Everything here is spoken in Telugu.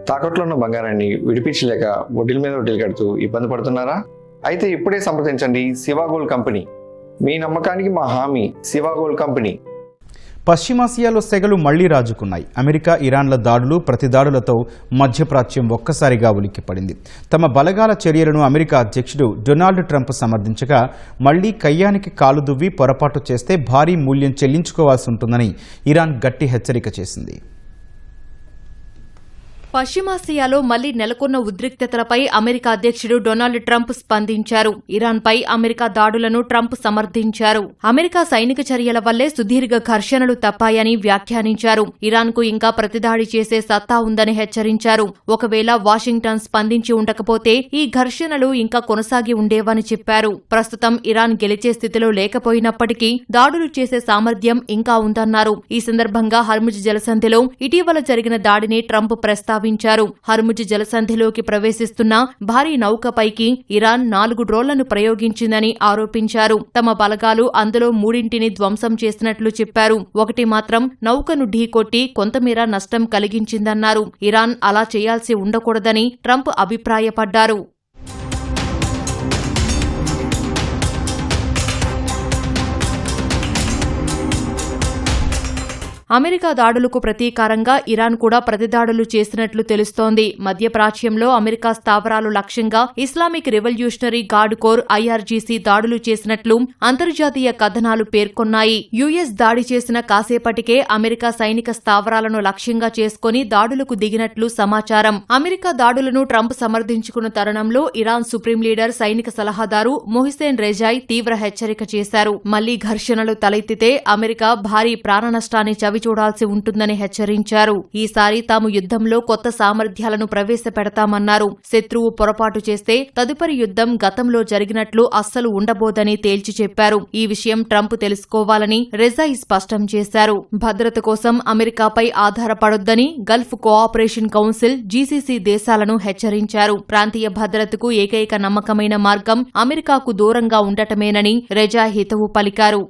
తాకట్లో ఉన్న బంగారాన్ని విడిపించలేక వడ్డీల మీద వడ్డీలు కడుతూ ఇబ్బంది పడుతున్నారా? అయితే ఇప్పుడే సంప్రదించండి శివ గోల్డ్ కంపెనీ. మీ నమ్మకానికి మా హామీ శివ గోల్డ్ కంపెనీ. పశ్చిమాసియాలో సెగలు మళ్లీ రాజుకున్నాయి. అమెరికా, ఇరాన్ల దాడులు, ప్రతిదాడులతో మధ్యప్రాచ్యం ఒక్కసారిగా ఉలిక్కిపడింది. తమ బలగాల చర్యలను అమెరికా అధ్యక్షుడు డొనాల్డ్ ట్రంప్ సమర్థించగా, మళ్లీ కయ్యానికి కాలు దువ్వి పొరపాటు చేస్తే భారీ మూల్యం చెల్లించుకోవాల్సి ఉంటుందని ఇరాన్ గట్టి హెచ్చరిక చేసింది. పశ్చిమాసియాలో మళ్లీ నెలకొన్న ఉద్రిక్తతలపై అమెరికా అధ్యక్షుడు డొనాల్డ్ ట్రంప్ స్పందించారు. ఇరాన్పై అమెరికా దాడులను ట్రంప్ సమర్థించారు. అమెరికా సైనిక చర్యల వల్లే సుదీర్ఘ ఘర్షణలు తప్పాయని వ్యాఖ్యానించారు. ఇరాన్కు ఇంకా ప్రతిదాడి చేసే సత్తా ఉందని హెచ్చరించారు. ఒకవేళ వాషింగ్టన్ స్పందించి ఉండకపోతే ఈ ఘర్షణలు ఇంకా కొనసాగి ఉండేవని చెప్పారు. ప్రస్తుతం ఇరాన్ గెలిచే స్థితిలో లేకపోయినప్పటికీ దాడులు చేసే సామర్థ్యం ఇంకా ఉందన్నారు. ఈ సందర్భంగా హర్ముజ్ జలసంధిలో ఇటీవల జరిగిన దాడిని ట్రంప్ ప్రస్తావించారు. హర్ముజ్ జలసంధిలోకి ప్రవేశిస్తున్న భారీ నౌకపైకి ఇరాన్ 4 డ్రోన్లను ప్రయోగించిందని ఆరోపించారు. తమ బలగాలు అందులో 3ంటిని ధ్వంసం చేసినట్లు చెప్పారు. ఒకటి మాత్రం నౌకను ఢీకొట్టి కొంతమేర నష్టం కలిగించిందన్నారు. ఇరాన్ అలా చేయాల్సి ఉండకూడదని ట్రంప్ అభిప్రాయపడ్డారు. అమెరికా దాడులకు ప్రతీకారంగా ఇరాన్ కూడా ప్రతిదాడులు చేసినట్లు తెలుస్తోంది. మధ్యప్రాచ్యంలో అమెరికా స్థావరాలు లక్ష్యంగా Islamic revolutionary guard corps IRGC దాడులు చేసినట్లు అంతర్జాతీయ కథనాలు పేర్కొన్నాయి. యుఎస్ దాడి చేసిన కాసేపటికే అమెరికా సైనిక స్థావరాలను లక్ష్యంగా చేసుకుని దాడులకు దిగినట్లు సమాచారం. అమెరికా దాడులను ట్రంప్ సమర్థించుకున్న తరుణంలో ఇరాన్ సుప్రీం లీడర్ సైనిక సలహాదారు మొహిసెన్ రెజాయ్ తీవ్ర హెచ్చరిక చేశారు. మళ్లీ ఘర్షణలు తలెత్తితే అమెరికా భారీ ప్రాణనష్టాన్ని చూడాల్సి ఉంటుందని హెచ్చరించారు. ఈసారి తాము యుద్ధంలో కొత్త సామర్థ్యాలను ప్రవేశపెడతామన్నారు. శత్రువు పొరపాటు చేస్తే తదుపరి యుద్ధం గతంలో జరిగినట్లు అస్సలు ఉండబోదని తేల్చి చెప్పారు. ఈ విషయం ట్రంప్ తెలుసుకోవాలని రెజాయ్ స్పష్టం చేశారు. భద్రత కోసం అమెరికాపై ఆధారపడొద్దని గల్ఫ్ కోఆపరేషన్ కౌన్సిల్ జీసీసీ దేశాలను హెచ్చరించారు. ప్రాంతీయ భద్రతకు ఏకైక నమ్మకమైన మార్గం అమెరికాకు దూరంగా ఉండటమేనని రెజాయ్ హితవు పలికారు.